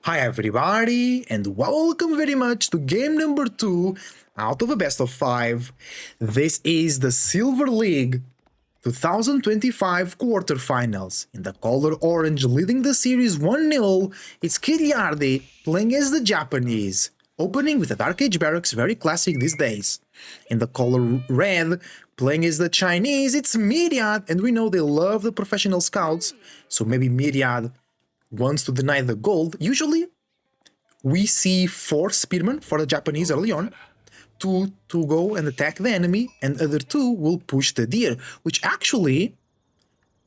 Hi everybody, and welcome very much to game number 2 out of a best of 5. This is the Silver League 2025 quarterfinals. In the color orange leading the series 1-0, it's Kiljardi playing as the Japanese, opening with a Dark Age Barracks, very classic these days. In the color red, playing as the Chinese, it's Myriad, and we know they love the professional scouts, so maybe Myriad wants to deny the gold. Usually, we see 4 spearmen for the Japanese early on, 2 to go and attack the enemy, and other 2 will push the deer, which actually,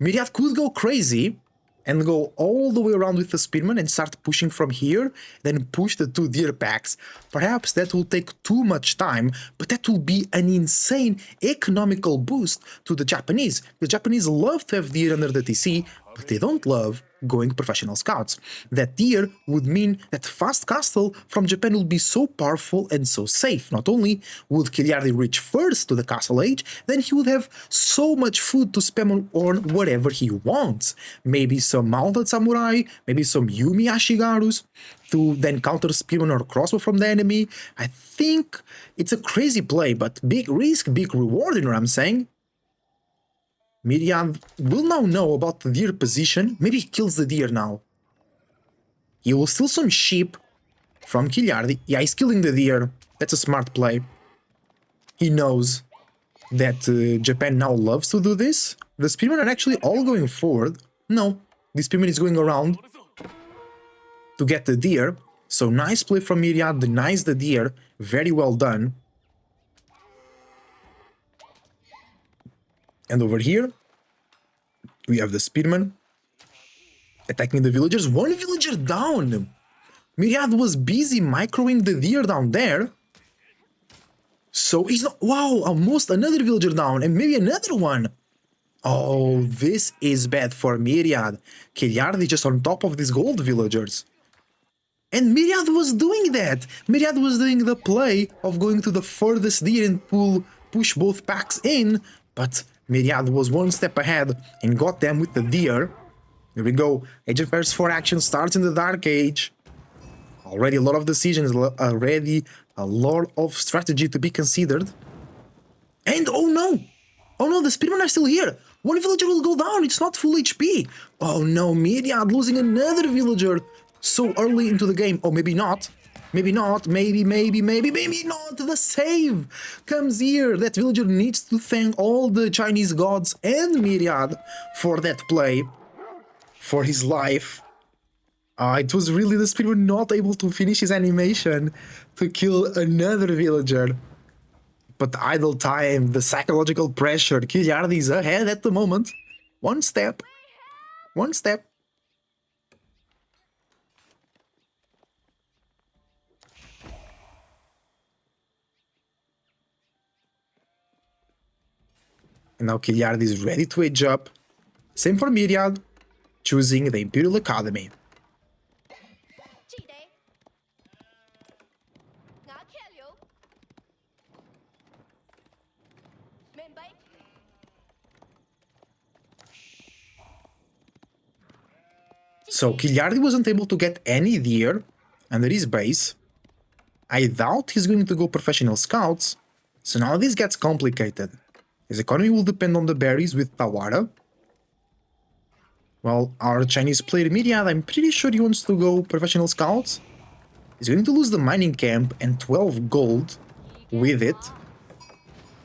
Myriad could go crazy and go all the way around with the spearmen and start pushing from here, then push the 2 deer packs. Perhaps that will take too much time, but that will be an insane economical boost to the Japanese. The Japanese love to have deer under the TC, but they don't love going professional scouts. That deer would mean that fast castle from Japan will be so powerful and so safe. Not only would Kiljardi reach first to the castle age, then he would have so much food to spam on whatever he wants. Maybe some mounted samurai, maybe some Yumi Ashigarus to then counter spearman or crossbow from the enemy. I think it's a crazy play, but big risk, big reward, you know what I'm saying? Myriad will now know about the deer position. Maybe he kills the deer now. He will steal some sheep from Kiljardi. Yeah, he's killing the deer. That's a smart play. He knows that Japan now loves to do this. The spearmen are actually all going forward. No, the spearman is going around to get the deer. So nice play from Myriad, denies the deer. Very well done. And over here, we have the spearman attacking the villagers. 1 villager down! Myriad was busy microing the deer down there. So he's not... Wow, almost another villager down, and maybe another one. Oh, this is bad for Myriad. Kiljardi just on top of these gold villagers. And Myriad was doing that! Myriad was doing the play of going to the furthest deer and push both packs in, but Myriad was 1 step ahead and got them with the deer. Here we go. Age of Empires 4 action starts in the Dark Age. Already a lot of decisions, already a lot of strategy to be considered. And oh no! Oh no, the spearmen are still here! 1 villager will go down, it's not full HP! Oh no, Myriad losing another villager so early into the game. Oh, maybe not. Maybe not, maybe not. The save comes here. That villager needs to thank all the Chinese gods and Myriad for that play, for his life. It was really the spearman not able to finish his animation to kill another villager. But the idle time, the psychological pressure, Kiljardi is ahead at the moment. 1 step. 1 step. And now Kiljardi is ready to age up. Same for Myriad, choosing the Imperial Academy. So Kiljardi wasn't able to get any deer under his base. I doubt he's going to go professional scouts, so now this gets complicated. His economy will depend on the berries with Tawara. Well, our Chinese player Myriad, I'm pretty sure he wants to go professional scouts. He's going to lose the mining camp and 12 gold with it.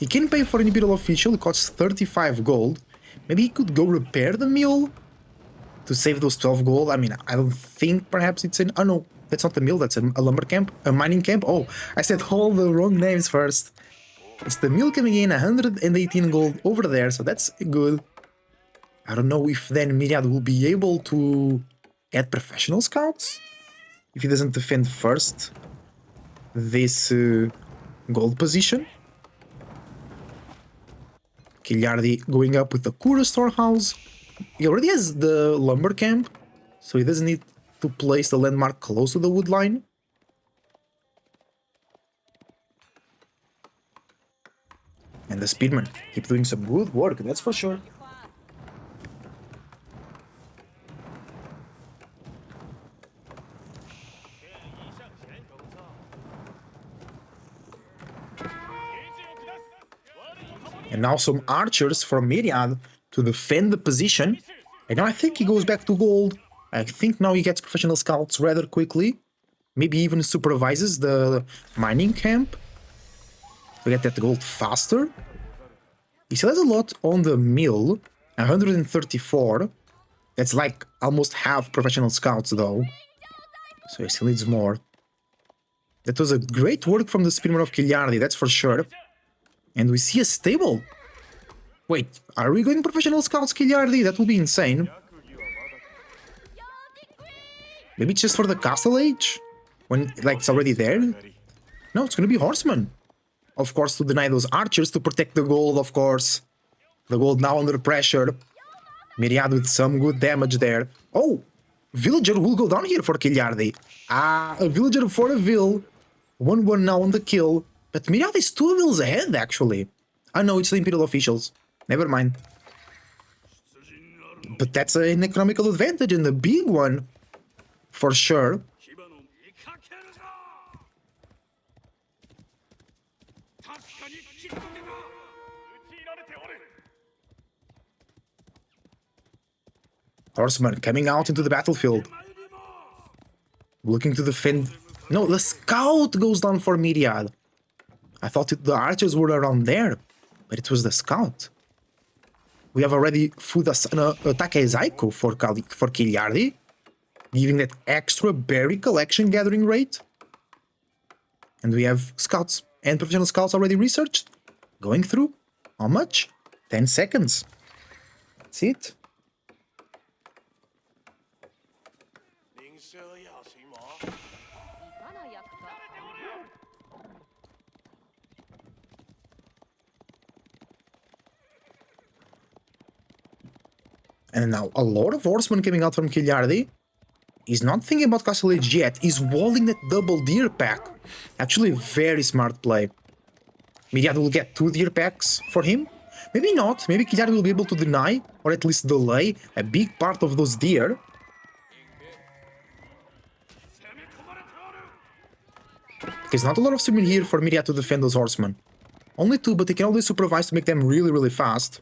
He can pay for an Imperial official, it costs 35 gold. Maybe he could go repair the mill to save those 12 gold. I mean, I don't think perhaps it's an... Oh no, that's not the mill, that's a lumber camp, a mining camp. Oh, I said all the wrong names first. It's the mill coming in, 118 gold over there, so that's good. I don't know if then Myriad will be able to get professional scouts if he doesn't defend first this gold position. Kiljardi going up with the Kura storehouse. He already has the lumber camp, so he doesn't need to place the landmark close to the wood line. And the speedmen keep doing some good work, that's for sure. And now some archers from Myriad to defend the position. And now I think he goes back to gold. I think now he gets professional scouts rather quickly. Maybe even supervises the mining camp to get that gold faster. He still has a lot on the mill, 134. That's like almost half professional scouts though. So he still needs more. That was a great work from the Spearman of Kiljardi, that's for sure. And we see a stable. Wait, are we going professional scouts Kiljardi? That will be insane. Maybe it's just for the castle age? When, like, it's already there? No, it's gonna be horsemen. Of course, to deny those archers to protect the gold, of course. The gold now under pressure. Myriad with some good damage there. Oh! Villager will go down here for Kiljardi. Ah, a villager for a vill. 1-1 now on the kill. But Myriad is 2 vills ahead, actually. I know, it's the Imperial officials. Never mind. But that's an economical advantage and a big one. For sure. Horseman coming out into the battlefield. Looking to defend. No, the scout goes down for Myriad. I thought the archers were around there, but it was the scout. We have already Feudal attack Zaiko for Kiljardi, giving that extra berry collection gathering rate. And we have scouts and professional scouts already researched. Going through. How much? 10 seconds. That's it. And now a lot of horsemen coming out from Kiljardi. He's not thinking about Castle Age yet. He's walling that double deer pack. Actually, very smart play. Myriad will get 2 deer packs for him. Maybe not. Maybe Kiljardi will be able to deny, or at least delay, a big part of those deer. There's not a lot of streaming here for Myriad to defend those horsemen. Only 2, but he can always supervise to make them really, really fast.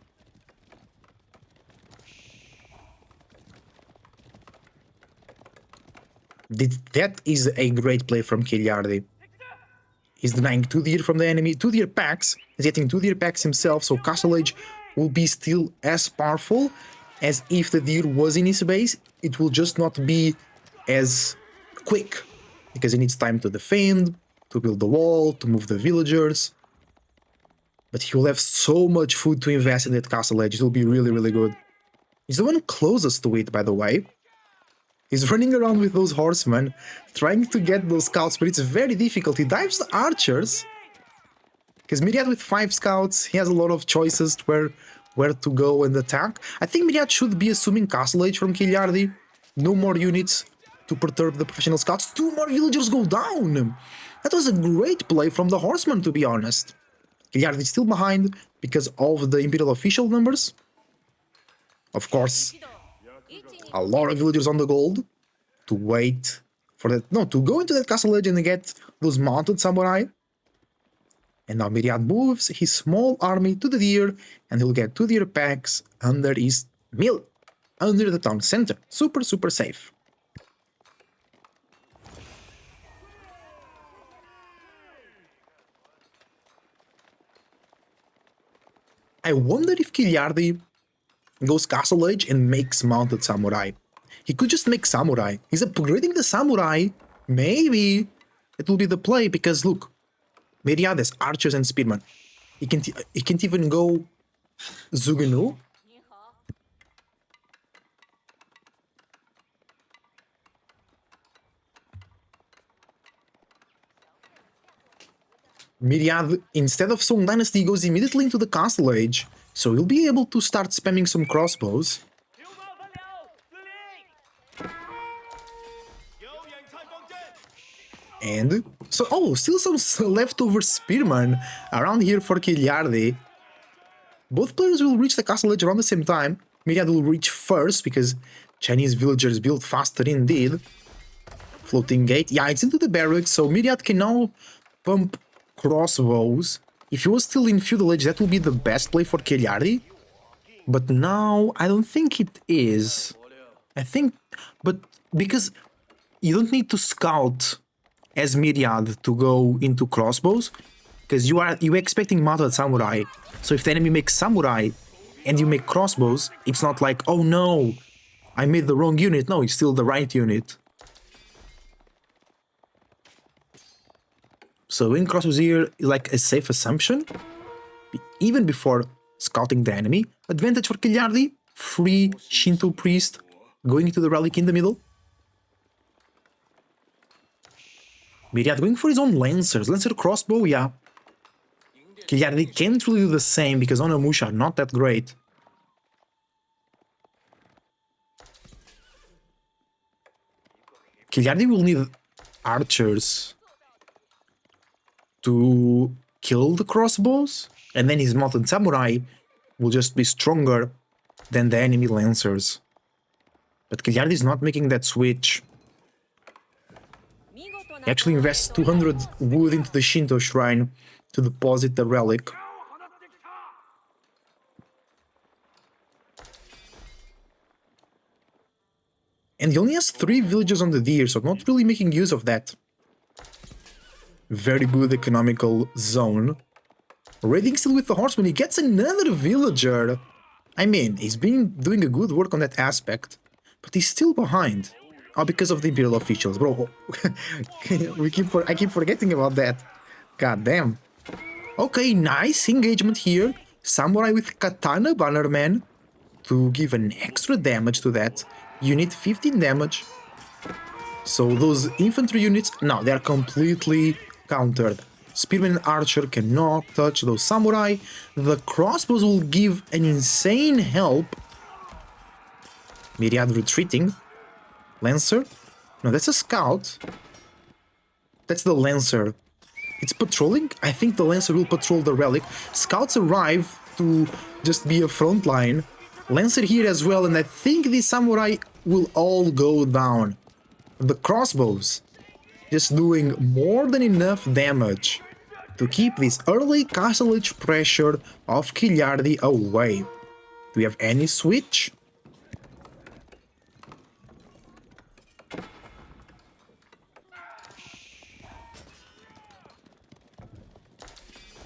That is a great play from Kiljardi. He's denying 2 deer from the enemy, 2 deer packs. He's getting 2 deer packs himself, so Castle Age will be still as powerful as if the deer was in his base. It will just not be as quick, because he needs time to defend, to build the wall, to move the villagers. But he will have so much food to invest in that Castle Age. It will be really, really good. He's the one closest to it, by the way. He's running around with those horsemen, trying to get those scouts, but it's very difficult. He dives the archers, because Myriad with 5 scouts, he has a lot of choices to where to go and attack. I think Myriad should be assuming Castle Age from Kiljardi. No more units to perturb the professional scouts. 2 more villagers go down! That was a great play from the horsemen, to be honest. Kiljardi is still behind because of the Imperial official numbers. Of course, a lot of villagers on the gold to wait for that. No, to go into that Castle Age and get those mounted samurai. And now Myriad moves his small army to the deer, and he'll get 2 deer packs under his mill, under the town center. Super, super safe. I wonder if Kiljardi goes Castle Age and makes mounted samurai. He could just make samurai. He's upgrading the samurai. Maybe it will be the play, because look, Myriad has archers and spearmen. He can't even go Zugunu. Myriad, instead of Song Dynasty, goes immediately into the Castle Age, so he'll be able to start spamming some crossbows. And so, oh, still some leftover spearmen around here for Kiljardi. Both players will reach the Castle Age around the same time. Myriad will reach first because Chinese villagers build faster indeed. Floating gate. Yeah, it's into the barracks, so Myriad can now pump crossbows If he was still in Feudal Age, that would be the best play for Kiljardi. But now, I don't think it is. I think... But because you don't need to scout as Myriad to go into crossbows, because you're expecting Mounted Samurai. So if the enemy makes Samurai and you make crossbows, it's not like, oh no, I made the wrong unit. No, it's still the right unit. So in crossbows here is like a safe assumption, even before scouting the enemy. Advantage for Kiljardi, free Shinto Priest going into the relic in the middle. Myriad going for his own Lancers. Lancer crossbow, yeah. Kiljardi can't really do the same because Onimusha are not that great. Kiljardi will need archers to kill the crossbows, and then his Mounted Samurai will just be stronger than the enemy Lancers. But Kiljardi is not making that switch. He actually invests 200 wood into the Shinto Shrine to deposit the relic. And he only has 3 villages on the deer, so not really making use of that. Very good economical zone. Raiding still with the horseman, he gets another villager. I mean, he's been doing a good work on that aspect, but he's still behind. Oh, because of the Imperial officials, bro. I keep forgetting about that. God damn. Okay, nice engagement here. Samurai with Katana Bannerman to give an extra damage to that. Unit 15 damage. So those infantry units, now they are completely countered. Spearman and Archer cannot touch those Samurai. The crossbows will give an insane help. Myriad retreating. Lancer? No, that's a scout. That's the Lancer. It's patrolling? I think the Lancer will patrol the relic. Scouts arrive to just be a front line. Lancer here as well, and I think the Samurai will all go down. The crossbows just doing more than enough damage to keep this early Castle Age pressure of Kiljardi away. Do we have any switch?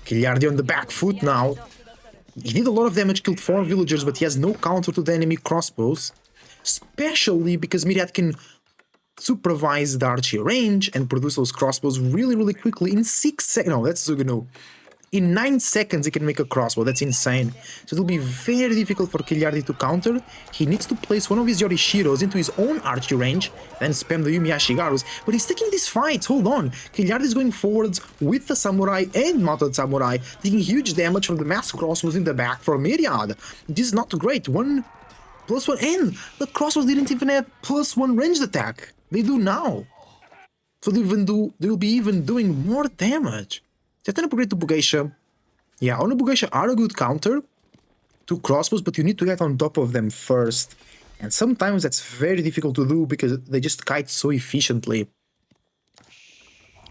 Kiljardi on the back foot now. He did a lot of damage, killed 4 villagers, but he has no counter to the enemy crossbows. Especially because Myriad can supervise the archery range and produce those crossbows really quickly in 6 seconds. No, that's Sugano. In 9 seconds he can make a crossbow, that's insane. So it will be very difficult for Kiljardi to counter. He needs to place one of his Yorishiros into his own archery range, then spam the Yumi Ashigarus, but he's taking these fights, hold on. Kiljardi is going forwards with the Samurai and Mounted Samurai, taking huge damage from the mass crossbows in the back for Myriad. This is not great, 1+1, and the crossbows didn't even have +1 ranged attack. They do now. So they'll be even doing more damage. Set an upgrade to Bugeisha. Yeah, Onobugeisha are a good counter to crossbows, but you need to get on top of them first. And sometimes that's very difficult to do because they just kite so efficiently.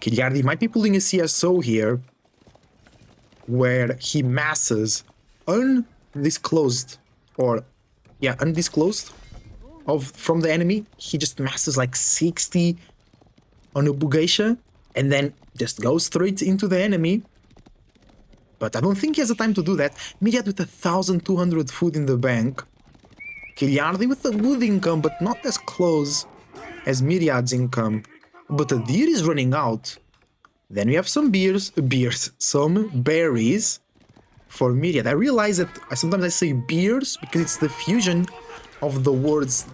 Kiljardi might be pulling a CSO here, where he masses undisclosed, from the enemy. He just masses like 60 on a Bugeisha and then just goes straight into the enemy. But I don't think he has the time to do that. Myriad with 1,200 food in the bank. Kiljardi with a good income, but not as close as Myriad's income. But the deer is running out. Then we have some some berries for Myriad. I realize that sometimes I say beers because it's the fusion of the words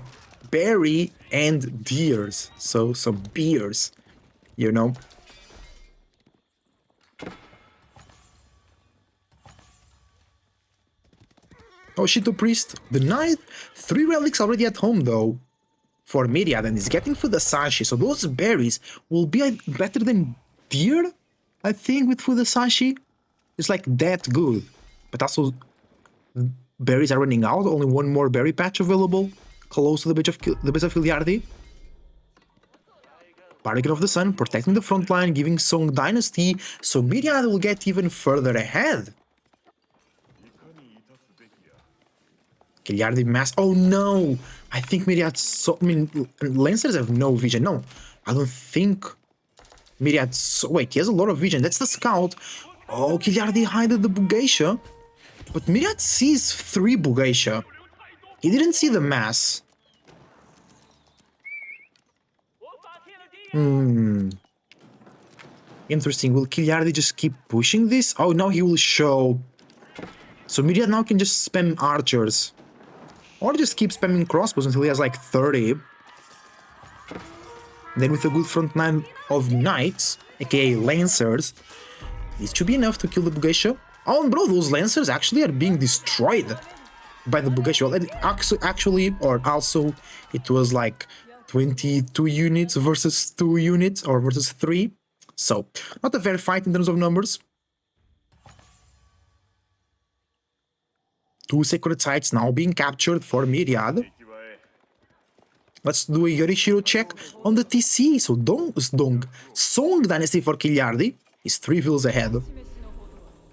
berry and deers. So some beers, you know. Oh, Shinto Priest denied. 3 relics already at home though for Myriad, and is getting Fudasashi, so those berries will be better than deer, I think, with Fudasashi. It's like that good. But also berries are running out, only 1 more berry patch available close to the base of Kiljardi. Barbican of the Sun, protecting the front line, giving Song Dynasty, so Myriad will get even further ahead. Kiljardi mass. Oh no! I think Myriad. Lancers have no vision. No, I don't think Myriad. Wait, he has a lot of vision. That's the scout. Oh, Kiljardi hided the Bugaisha. But Myriad sees 3 Bugaisha. He didn't see the mass. Interesting. Will Kiljardi just keep pushing this? Oh, now he will show. So Myriad now can just spam archers. Or just keep spamming crossbows until he has like 30. Then with a good front line of knights, aka lancers, this should be enough to kill the Bugaisha. Oh, and bro, those lancers actually are being destroyed by the Bugaisha. Well, actually, or also, it was like 22 units versus 2 units, or versus 3. So, not a fair fight in terms of numbers. 2 sacred sites now being captured for Myriad. Let's do a Yorishiro check on the TC. So Song Dynasty for Kiljardi is 3 villas ahead.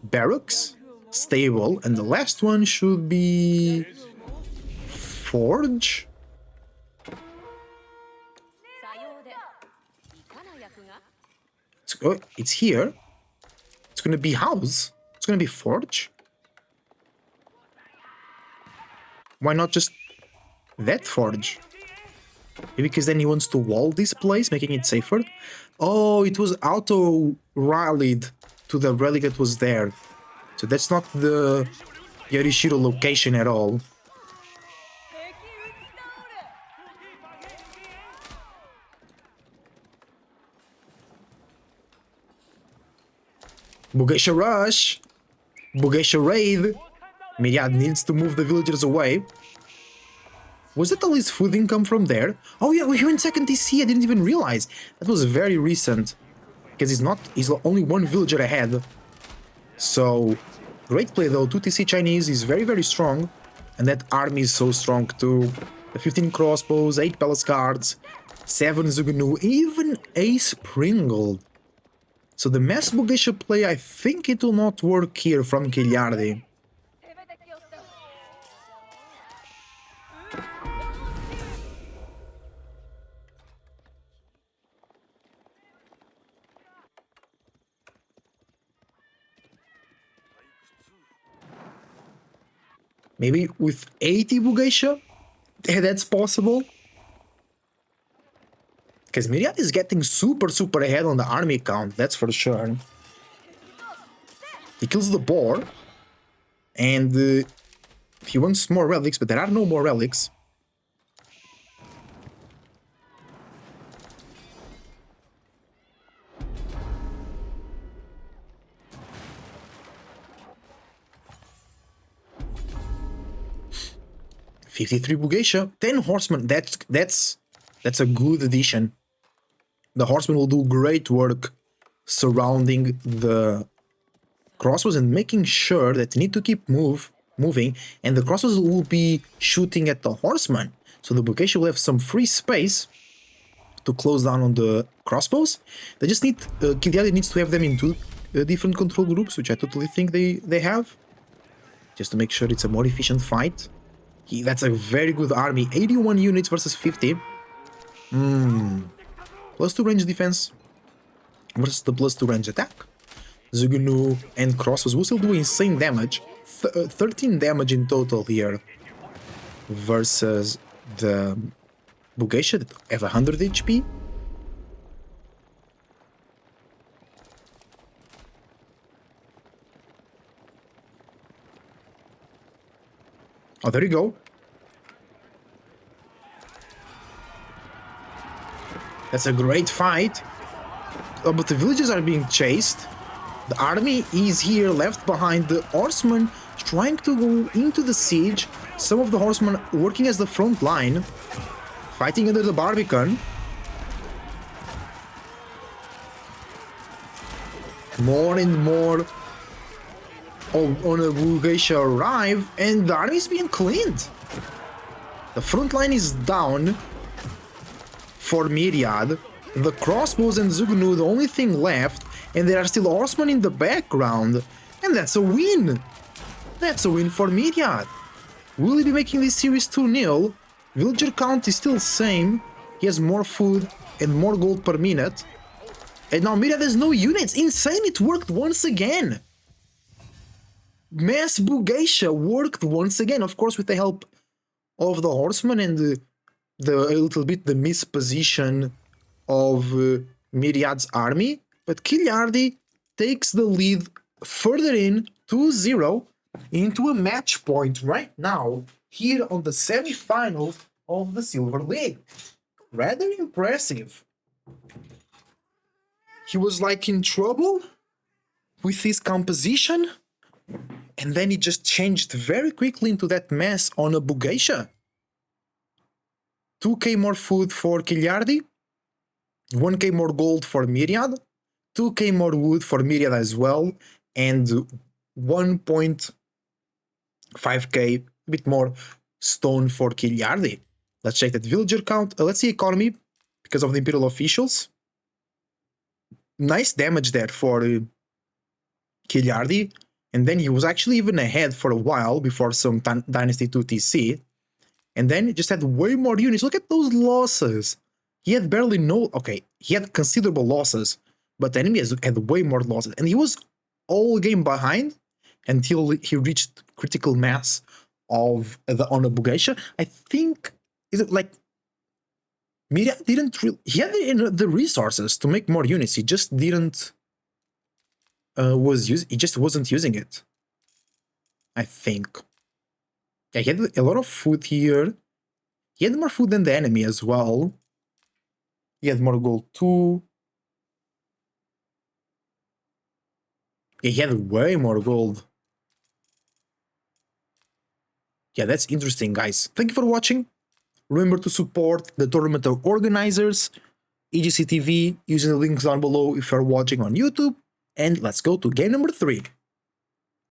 Barracks, Stable, and the last one should be Forge. It's here. It's gonna be House. It's gonna be Forge. Why not just that Forge? Maybe because then he wants to wall this place, making it safer. Oh, it was auto-rallied to the relic that was there. So that's not the Yorishiro location at all. Bugaisha rush! Bugaisha raid! Myriad needs to move the villagers away. Was that all his food income from there? Oh yeah, we're in second TC, I didn't even realize. That was very recent. Because he's only 1 villager ahead. So, great play though, 2 TC Chinese is very, very strong. And that army is so strong too. The 15 crossbows, 8 palace guards, 7 Zugunu, even a Springle. So the mass Bugaisha play, I think it will not work here from Kiljardi. Maybe with 80 Bugaisha? That's possible. Because Myriad is getting super ahead on the army count, that's for sure. He kills the boar. And he wants more relics, but there are no more relics. $53 Bugaisha, 10 horsemen. That's a good addition. The horsemen will do great work surrounding the crossbows and making sure that they need to keep moving, and the crossbows will be shooting at the horsemen. So the Bugaisha will have some free space to close down on the crossbows. They just need Kiljardi needs to have them in 2 different control groups, which I totally think they have, just to make sure it's a more efficient fight. That's a very good army. 81 units versus 50. Plus 2 range defense versus the plus 2 range attack. Zugunu and crossbows will still do insane damage. 13 damage in total here versus the Bugaisha that have 100 HP. Oh, there you go. That's a great fight. Oh, but the villages are being chased. The army is here left behind. The horsemen trying to go into the siege. Some of the horsemen working as the front line, fighting under the Barbican. More and more on a Bugaisha arrive, and the army is being cleaned. The front line is down for Myriad. The crossbows and Zugnu the only thing left, and there are still horsemen in the background. And that's a win! That's a win for Myriad. Will he be making this series 2-0? Villager count is still the same. He has more food and more gold per minute. And now Myriad has no units. Insane, it worked once again. Mass Bugaisha worked once again, of course with the help of the horsemen and a little bit the misposition of Myriad's army. But Kiljardi takes the lead further in 2-0 into a match point right now here on the semi-finals of the Silver League. Rather impressive. He was like in trouble with his composition, and then he just changed very quickly into that mess on a Bugaisha. 2k more food for Kiljardi, 1k more gold for Myriad, 2k more wood for Myriad as well, and 1.5k, a bit more stone for Kiljardi. Let's check that villager count. Let's see economy, because of the Imperial officials. Nice damage there for Kiljardi. And then he was actually even ahead for a while before some Dynasty 2 TC. And then he just had way more units. Look at those losses. He had barely no... Okay, he had considerable losses, but the enemy had way more losses. And he was all game behind until he reached critical mass of the Honor Bugaisha. I think... Is it like... Myriad didn't really... He had the resources to make more units. He just didn't... he just wasn't using it, I think. Yeah, he had a lot of food here. He had more food than the enemy as well. He had more gold too. Yeah, he had way more gold. Yeah, that's interesting, guys. Thank you for watching. Remember to support the tournament organizers, EGC TV, using the links down below if you're watching on YouTube. And let's go to game number 3.